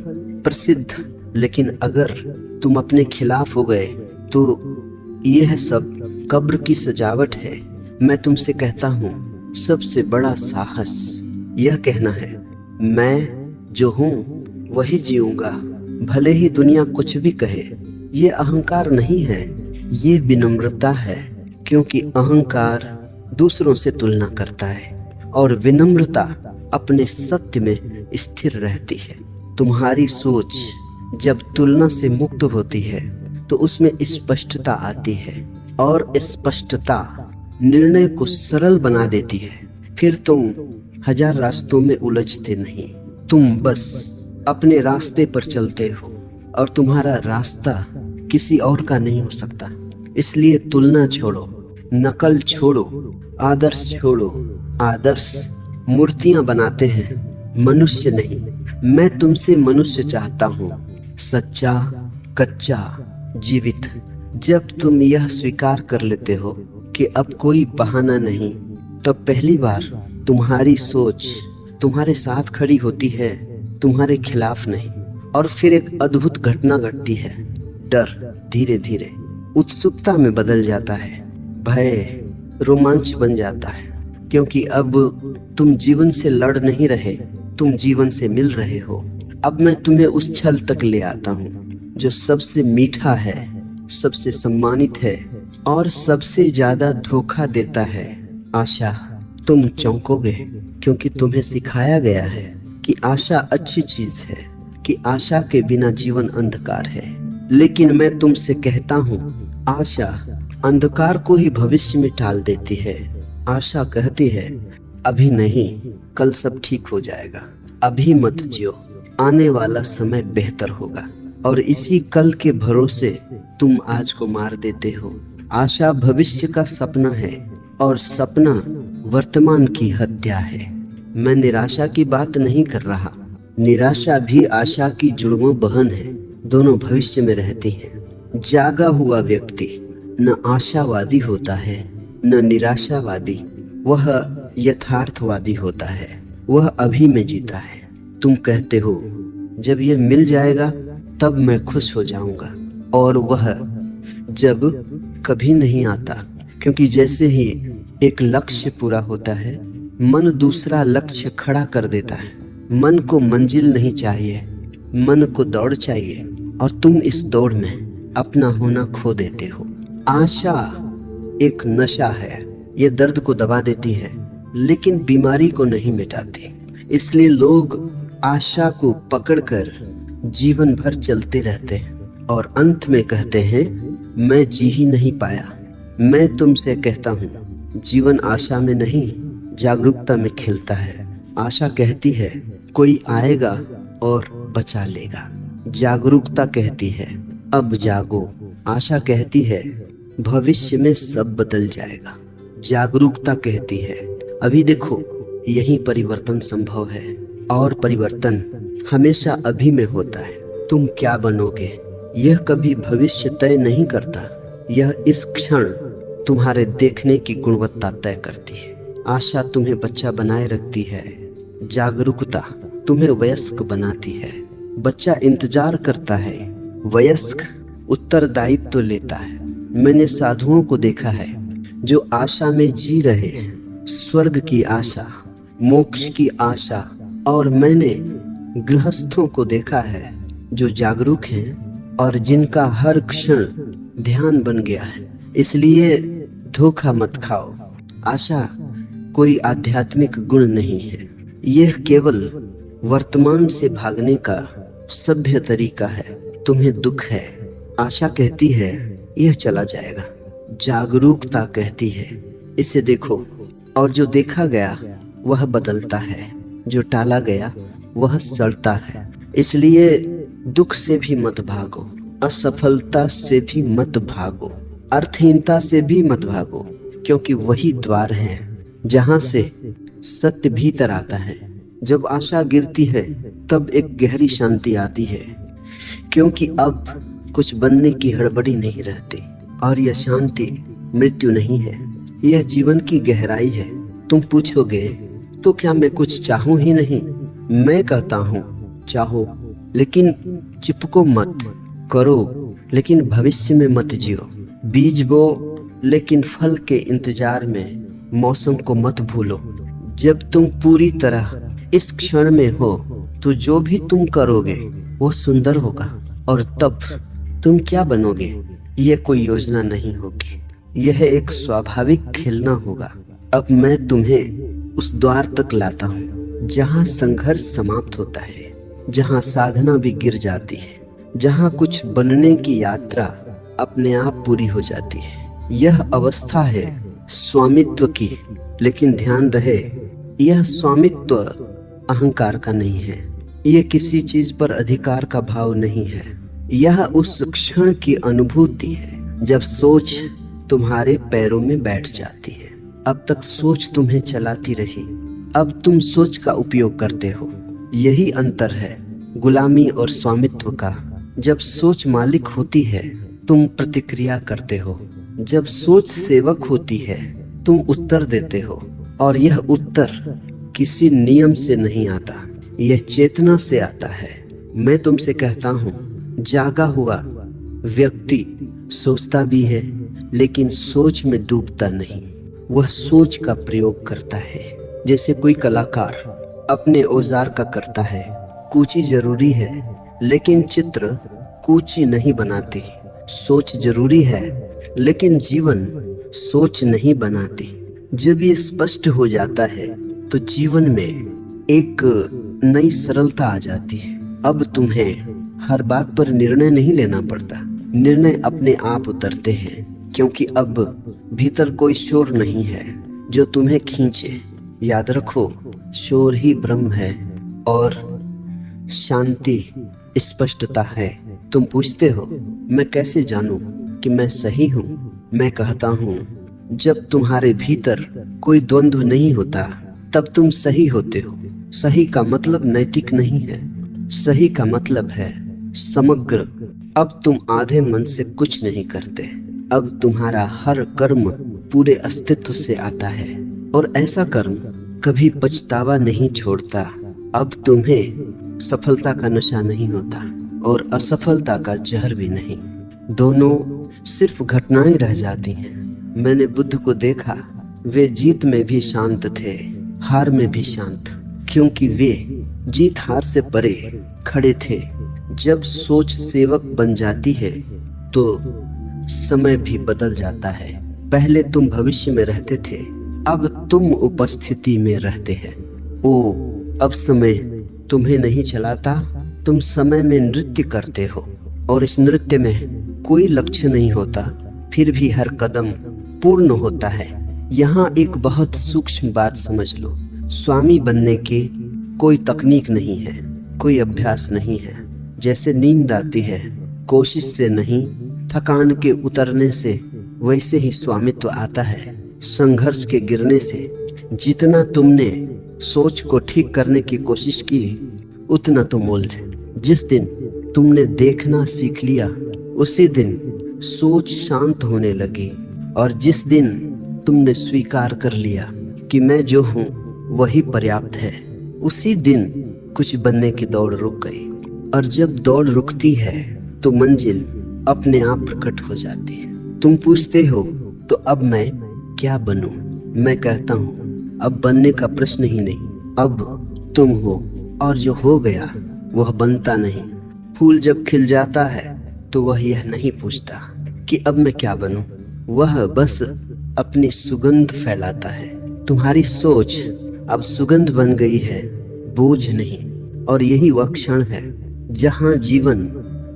प्रसिद्ध, लेकिन अगर तुम अपने खिलाफ हो गए तो यह सब कब्र की सजावट है। मैं तुमसे कहता हूँ सबसे बड़ा साहस यह कहना है मैं जो हूँ वही जीऊंगा, भले ही दुनिया कुछ भी कहे। ये अहंकार नहीं है, ये विनम्रता है, क्योंकि अहंकार दूसरों से तुलना करता है और विनम्रता अपने सत्य में स्थिर रहती है। तुम्हारी सोच जब तुलना से मुक्त होती है तो उसमें स्पष्टता आती है और स्पष्टता निर्णय को सरल बना देती है। फिर तुम हजार रास्तों में उलझते नहीं, तुम बस अपने रास्ते पर चलते हो और तुम्हारा रास्ता किसी और का नहीं हो सकता। इसलिए तुलना छोड़ो, नकल छोड़ो, आदर्श छोड़ो। आदर्श मूर्तियां बनाते हैं, मनुष्य नहीं। मैं तुमसे मनुष्य चाहता हूँ, सच्चा, कच्चा, जीवित। जब तुम यह स्वीकार कर लेते हो कि अब कोई बहाना नहीं, तब पहली बार तुम्हारी सोच तुम्हारे साथ खड़ी होती है, तुम्हारे खिलाफ नहीं। और फिर एक अद्भुत घटना घटती है। डर धीरे धीरे उत्सुकता में बदल जाता है, भय रोमांच बन जाता है, क्योंकि अब तुम जीवन से लड़ नहीं रहे, तुम जीवन से मिल रहे हो। अब मैं तुम्हें उस क्षण तक ले आता हूँ जो सबसे मीठा है, सबसे सम्मानित है और सबसे ज्यादा धोखा देता है, आशा। तुम चौंकोगे क्योंकि तुम्हें सिखाया गया है कि आशा अच्छी चीज है, कि आशा के बिना जीवन अंधकार है। लेकिन मैं तुमसे कहता हूँ, आशा अंधकार को ही भविष्य में टाल देती है। आशा कहती है, अभी नहीं, कल सब ठीक हो जाएगा, अभी मत जियो, आने वाला समय बेहतर होगा। और इसी कल के भरोसे तुम आज को मार देते हो। आशा भविष्य का सपना है और सपना वर्तमान की हत्या है। मैं निराशा की बात नहीं कर रहा, निराशा भी आशा की जुड़वों बहन है, दोनों भविष्य में रहती हैं। जागा हुआ व्यक्ति न आशावादी होता है न निराशावादी, वह यथार्थवादी होता है, वह अभी में जीता है। तुम कहते हो जब ये मिल जाएगा तब मैं खुश हो जाऊंगा, और वह जब कभी नहीं आता, क्योंकि जैसे ही एक लक्ष्य पूरा होता है, मन दूसरा लक्ष्य खड़ा कर देता है। मन को मंजिल नहीं चाहिए, मन को दौड़ चाहिए, और तुम इस दौड़ में अपना होना खो देते हो। आशा एक नशा है, ये दर्द को दबा देती है लेकिन बीमारी को नहीं मिटाती। इसलिए लोग आशा को पकड़कर जीवन भर चलते रहते हैं और अंत में कहते हैं, मैं जी ही नहीं पाया। मैं तुमसे कहता हूँ, जीवन आशा में नहीं, जागरूकता में खिलता है। आशा कहती है कोई आएगा और बचा लेगा। जागरूकता कहती है अब जागो। आशा कहती है भविष्य में सब बदल जाएगा। जागरूकता कहती है अभी देखो, यही परिवर्तन संभव है, और परिवर्तन हमेशा अभी में होता है। तुम क्या बनोगे यह कभी भविष्य तय नहीं करता, यह इस क्षण तुम्हारे देखने की गुणवत्ता तय करती है। आशा तुम्हें बच्चा बनाए रखती है, जागरूकता तुम्हें वयस्क बनाती है। बच्चा इंतजार करता है, वयस्क उत्तरदायित्व तो लेता है। मैंने साधुओं को देखा है जो आशा में जी रहे हैं, स्वर्ग की आशा, मोक्ष की आशा, और मैंने गृहस्थों को देखा है जो जागरूक हैं और जिनका हर क्षण ध्यान बन गया है। इसलिए धोखा मत खाओ। आशा कोई आध्यात्मिक गुण नहीं है, यह केवल वर्तमान से भागने का सभ्य तरीका है। तुम्हें दुख है, आशा कहती है यह चला जाएगा। जागरूकता कहती है इसे देखो, और जो देखा गया वह बदलता है, जो टाला गया वह सड़ता है। इसलिए दुख से भी मत भागो, असफलता से भी मत भागो, अर्थहीनता से भी मत भागो, क्योंकि वही द्वार है जहां से सत्य भीतर आता है। जब आशा गिरती है तब एक गहरी शांति आती है, क्योंकि अब कुछ बनने की हड़बड़ी नहीं रहती, और यह शांति मृत्यु नहीं है, यह जीवन की गहराई है। तुम पूछोगे तो क्या मैं कुछ चाहूं ही नहीं? मैं कहता हूँ चाहो, लेकिन चिपको मत, करो लेकिन भविष्य में मत जियो। बीज बो लेकिन फल के इंतजार में मौसम को मत भूलो। जब तुम पूरी तरह इस क्षण में हो तो जो भी तुम करोगे वो सुंदर होगा, और तब तुम क्या बनोगे यह कोई योजना नहीं होगी, यह एक स्वाभाविक खिलना होगा। अब मैं तुम्हें उस द्वार तक लाता हूँ जहाँ संघर्ष समाप्त होता है, जहाँ साधना भी गिर जाती है, जहाँ कुछ बनने की यात्रा अपने आप पूरी हो जाती है। यह अवस्था है स्वामित्व की, लेकिन ध्यान रहे यह स्वामित्व अहंकार का नहीं है, यह किसी चीज पर अधिकार का भाव नहीं है, यह उस क्षण की अनुभूति है जब सोच तुम्हारे पैरों में बैठ जाती है। अब तक सोच तुम्हें चलाती रही, अब तुम सोच का उपयोग करते हो। यही अंतर है गुलामी और स्वामित्व का। जब सोच मालिक होती है तुम प्रतिक्रिया करते हो, जब सोच सेवक होती है तुम उत्तर देते हो। और यह उत्तर किसी नियम से नहीं आता, यह चेतना से आता है। मैं तुमसे कहता हूँ, जागा हुआ व्यक्ति सोचता भी है लेकिन सोच में डूबता नहीं, वह सोच का प्रयोग करता है। जैसे कोई कलाकार अपने औजार का करता है। कूची जरूरी है लेकिन चित्र कूची नहीं बनाती। सोच जरूरी है लेकिन जीवन सोच नहीं बनाती। जब ये स्पष्ट हो जाता है तो जीवन में एक नई सरलता आ जाती है। अब तुम्हें हर बात पर निर्णय नहीं लेना पड़ता, निर्णय अपने आप उतरते हैं, क्योंकि अब भीतर कोई शोर नहीं है जो तुम्हें खींचे। याद रखो, शोर ही ब्रह्म है और शांति स्पष्टता है। तुम पूछते हो मैं कैसे जानूं कि मैं सही हूँ? मैं कहता हूँ, जब तुम्हारे भीतर कोई द्वंद्व नहीं होता तब तुम सही होते हो। सही का मतलब नैतिक नहीं है, सही का मतलब है समग्र। अब तुम आधे मन से कुछ नहीं करते, अब तुम्हारा हर कर्म पूरे अस्तित्व से आता है और ऐसा कर्म कभी पछतावा नहीं छोड़ता। अब तुम्हें सफलता का नशा नहीं होता और असफलता का जहर भी नहीं, दोनों सिर्फ घटनाएं रह जाती हैं। मैंने बुद्ध को देखा, वे जीत में भी शांत थे, हार में भी शांत, क्योंकि वे जीत हार से परे खड़े थे। जब सोच सेवक बन जाती है तो समय भी बदल जाता है। पहले तुम भविष्य में रहते थे, अब तुम उपस्थिति में रहते हैं। ओ, अब समय तुम्हें नहीं चलाता, तुम समय में नृत्य करते हो और इस नृत्य में कोई लक्ष्य नहीं होता, फिर भी हर कदम पूर्ण होता है। यहाँ एक बहुत सूक्ष्म बात समझ लो, स्वामी बनने की कोई तकनीक नहीं है, कोई अभ्यास नहीं है। जैसे नींद आती है कोशिश से नहीं, थकान के उतरने से, वैसे ही स्वामित्व आता है संघर्ष के गिरने से। जितना तुमने सोच को ठीक करने की कोशिश की उतना तुम उलझे। जिस दिन तुमने देखना सीख लिया उसी दिन सोच शांत होने लगी, और जिस दिन तुमने स्वीकार कर लिया कि मैं जो हूँ वही पर्याप्त है, उसी दिन कुछ बनने की दौड़ रुक गई। और जब दौड़ रुकती है तो मंजिल अपने आप प्रकट हो जाती है। तुम पूछते हो तो अब मैं क्या बनूं? मैं कहता हूँ, अब बनने का प्रश्न ही नहीं, अब तुम हो, और जो हो गया वह बनता नहीं। फूल जब खिल जाता है तो वह यह नहीं पूछता कि अब मैं क्या बनूं, वह बस अपनी सुगंध फैलाता है। तुम्हारी सोच अब सुगंध बन गई है, बोझ नहीं। और यही वह क्षण है जहां जीवन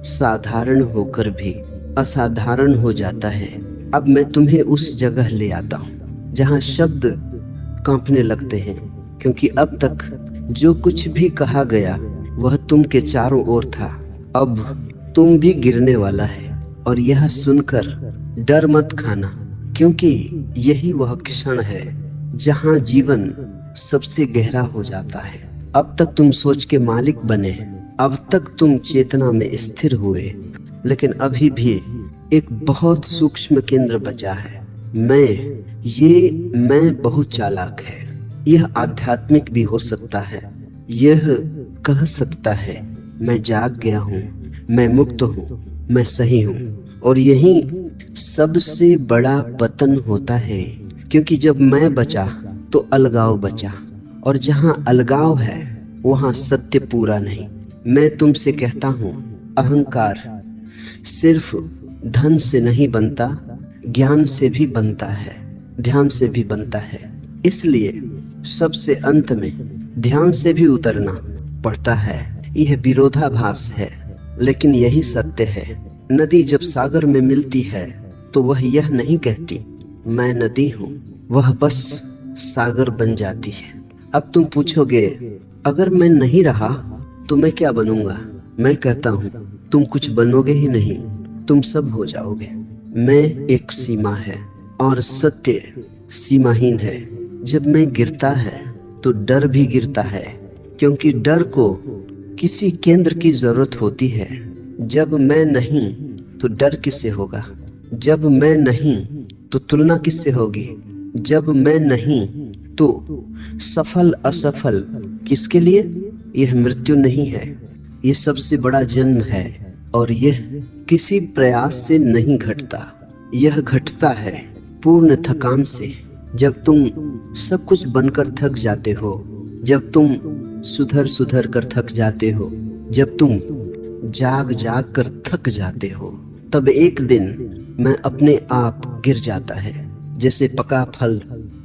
साधारण होकर भी असाधारण हो जाता है। अब मैं तुम्हें उस जगह ले आता हूँ जहां शब्द कांपने लगते हैं, क्योंकि अब तक जो कुछ भी कहा गया वह तुम के चारों ओर था। अब तुम भी गिरने वाला है, और यह सुनकर डर मत खाना, क्योंकि यही वह क्षण है जहां जीवन सबसे गहरा हो जाता है। अब तक तुम सोच के मालिक बने, अब तक तुम चेतना में स्थिर हुए, लेकिन अभी भी एक बहुत सूक्ष्म केंद्र बचा है। मैं बहुत चालाक है। यह आध्यात्मिक भी हो सकता है, यह कह सकता है मैं जाग गया हूँ, मैं मुक्त हूँ, मैं सही हूँ। और यही सबसे बड़ा पतन होता है, क्योंकि जब मैं बचा तो अलगाव बचा, और जहाँ अलगाव है वहाँ सत्य पूरा नहीं। मैं तुमसे कहता हूँ, अहंकार सिर्फ धन से नहीं बनता, ज्ञान से भी बनता है, ध्यान से भी बनता है। इसलिए सबसे अंत में ध्यान से भी उतरना पड़ता है। यह विरोधाभास है, लेकिन यही सत्य है। नदी जब सागर में मिलती है तो वह यह नहीं कहती मैं नदी हूँ, वह बस सागर बन जाती है। अब तुम पूछोगे, अगर मैं नहीं रहा तो मैं क्या बनूंगा? मैं कहता हूँ, तुम कुछ बनोगे ही नहीं, तुम सब हो जाओगे। मैं एक सीमा है और सत्य सीमाहीन है। जब मैं गिरता है तो डर भी गिरता है, क्योंकि डर को किसी केंद्र की जरूरत होती है। जब मैं नहीं तो डर किससे होगा? जब मैं नहीं तो तुलना किससे होगी? जब मैं नहीं तो सफल असफल किसके लिए? यह मृत्यु नहीं है, यह सबसे बड़ा जन्म है, और यह किसी प्रयास से नहीं घटता। यह घटता है पूर्ण थकान से। जब तुम सब कुछ बनकर थक जाते हो, जब तुम सुधर सुधर कर थक जाते हो, जब तुम जाग जाग कर थक जाते हो, तब एक दिन मैं अपने आप गिर जाता है, जैसे पका फल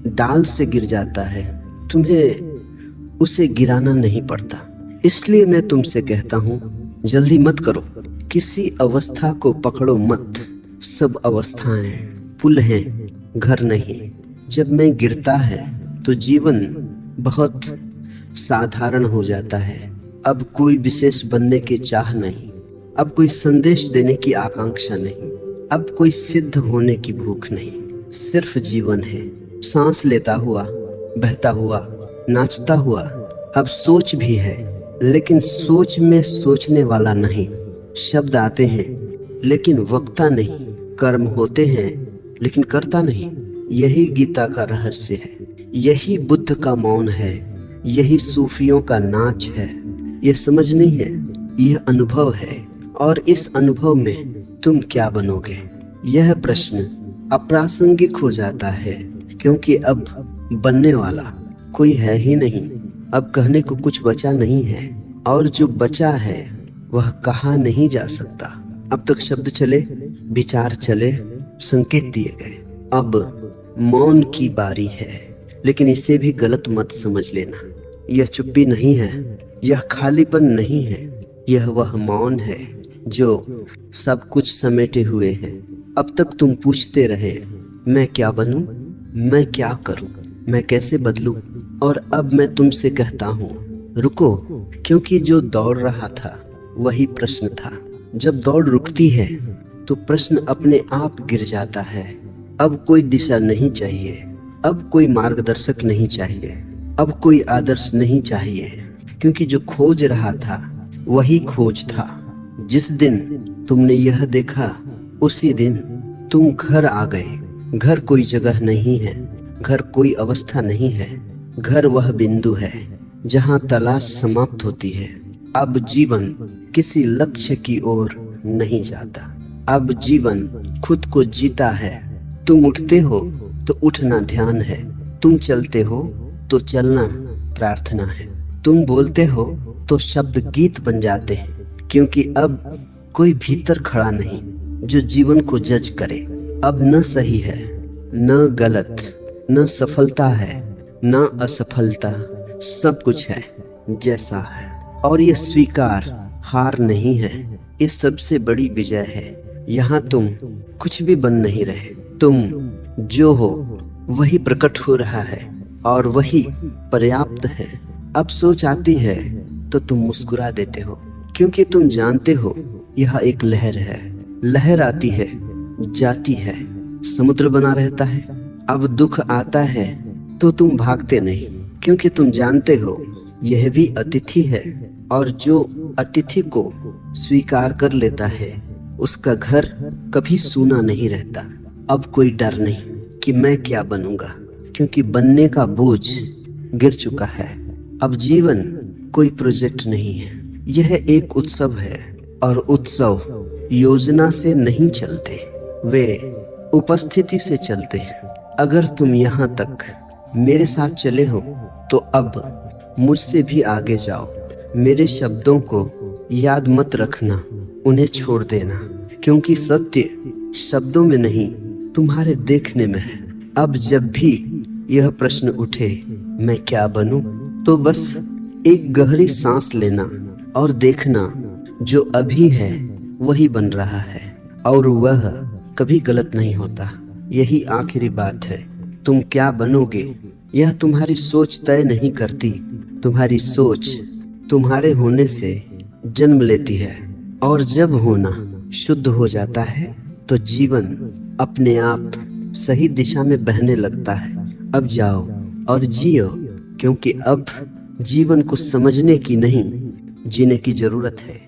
डाल से गिर जाता है। तुम्हें उसे गिराना नहीं पड़ता। इसलिए मैं तुमसे कहता हूँ, जल्दी मत करो, किसी अवस्था को पकड़ो मत। सब अवस्थाएं पुल हैं, घर नहीं। जब मैं गिरता है तो जीवन बहुत साधारण हो जाता है। अब कोई विशेष बनने की चाह नहीं, अब कोई संदेश देने की आकांक्षा नहीं, अब कोई सिद्ध होने की भूख नहीं। सिर्फ जीवन है, सांस लेता हुआ, बहता हुआ, नाचता हुआ। अब सोच भी है, लेकिन सोच में सोचने वाला नहीं। शब्द आते हैं लेकिन वक्ता नहीं, कर्म होते हैं लेकिन करता नहीं। यही गीता का रहस्य है, यही बुद्ध का मौन है, यही सूफियों का नाच है। यह समझ नहीं है, यह अनुभव है। और इस अनुभव में तुम क्या बनोगे? यह प्रश्न अप्रासंगिक हो जाता है, क्योंकि अब बनने वाला कोई है ही नहीं। अब कहने को कुछ बचा नहीं है, और जो बचा है वह कहा नहीं जा सकता। अब तक शब्द चले, विचार चले, संकेत दिए गए। अब मौन की बारी है, लेकिन इसे भी गलत मत समझ लेना। यह चुप्पी नहीं है, यह खालीपन नहीं है, यह वह मौन है जो सब कुछ समेटे हुए है। अब तक तुम पूछते रहे, मैं क्या बनूं, मैं क्या करूं, मैं कैसे बदलूं? और अब मैं तुमसे कहता हूं, रुको, क्योंकि जो दौड़ रहा था वही प्रश्न था। जब दौड़ रुकती है तो प्रश्न अपने आप गिर जाता है। अब कोई दिशा नहीं चाहिए, अब कोई मार्गदर्शक नहीं चाहिए, अब कोई आदर्श नहीं चाहिए, क्योंकि जो खोज रहा था वही खोज था। जिस दिन तुमने यह देखा, उसी दिन तुम घर आ गए। घर कोई जगह नहीं है, घर कोई अवस्था नहीं है, घर वह बिंदु है जहां तलाश समाप्त होती है। अब जीवन किसी लक्ष्य की ओर नहीं जाता, अब जीवन खुद को जीता है। तुम उठते हो तो उठना ध्यान है, तुम चलते हो तो चलना प्रार्थना है, तुम बोलते हो तो शब्द गीत बन जाते हैं। क्योंकि अब कोई भीतर खड़ा नहीं जो जीवन को जज करे। अब न सही है, न गलत, न सफलता है, न असफलता, सब कुछ है जैसा है। और यह स्वीकार हार नहीं है, ये सबसे बड़ी विजय है। यहाँ तुम कुछ भी बन नहीं रहे, तुम जो हो वही प्रकट हो रहा है, और वही पर्याप्त है। अब सोच आती है तो तुम मुस्कुरा देते हो, क्योंकि तुम जानते हो यह एक लहर है। लहर आती है, जाती है, समुद्र बना रहता है। अब दुख आता है तो तुम भागते नहीं, क्योंकि तुम जानते हो यह भी अतिथि है, और जो अतिथि को स्वीकार कर लेता है उसका घर कभी सूना नहीं रहता। अब कोई डर नहीं कि मैं क्या बनूंगा, क्योंकि बनने का बोझ गिर चुका है। अब जीवन कोई प्रोजेक्ट नहीं है, यह एक उत्सव है, और उत्सव योजना से नहीं चलते, वे उपस्थिति से चलते हैं। अगर तुम यहाँ तक मेरे साथ चले हो तो अब मुझसे भी आगे जाओ। मेरे शब्दों को याद मत रखना, उन्हें छोड़ देना, क्योंकि सत्य शब्दों में नहीं तुम्हारे देखने में है। अब जब भी यह प्रश्न उठे, मैं क्या बनूं, तो बस एक गहरी सांस लेना और देखना, जो अभी है वही बन रहा है, और वह कभी गलत नहीं होता। यही आखिरी बात है। तुम क्या बनोगे यह तुम्हारी सोच तय नहीं करती, तुम्हारी सोच तुम्हारे होने से जन्म लेती है, और जब होना शुद्ध हो जाता है तो जीवन अपने आप सही दिशा में बहने लगता है। अब जाओ और जियो, क्योंकि अब जीवन को समझने की नहीं, जीने की जरूरत है।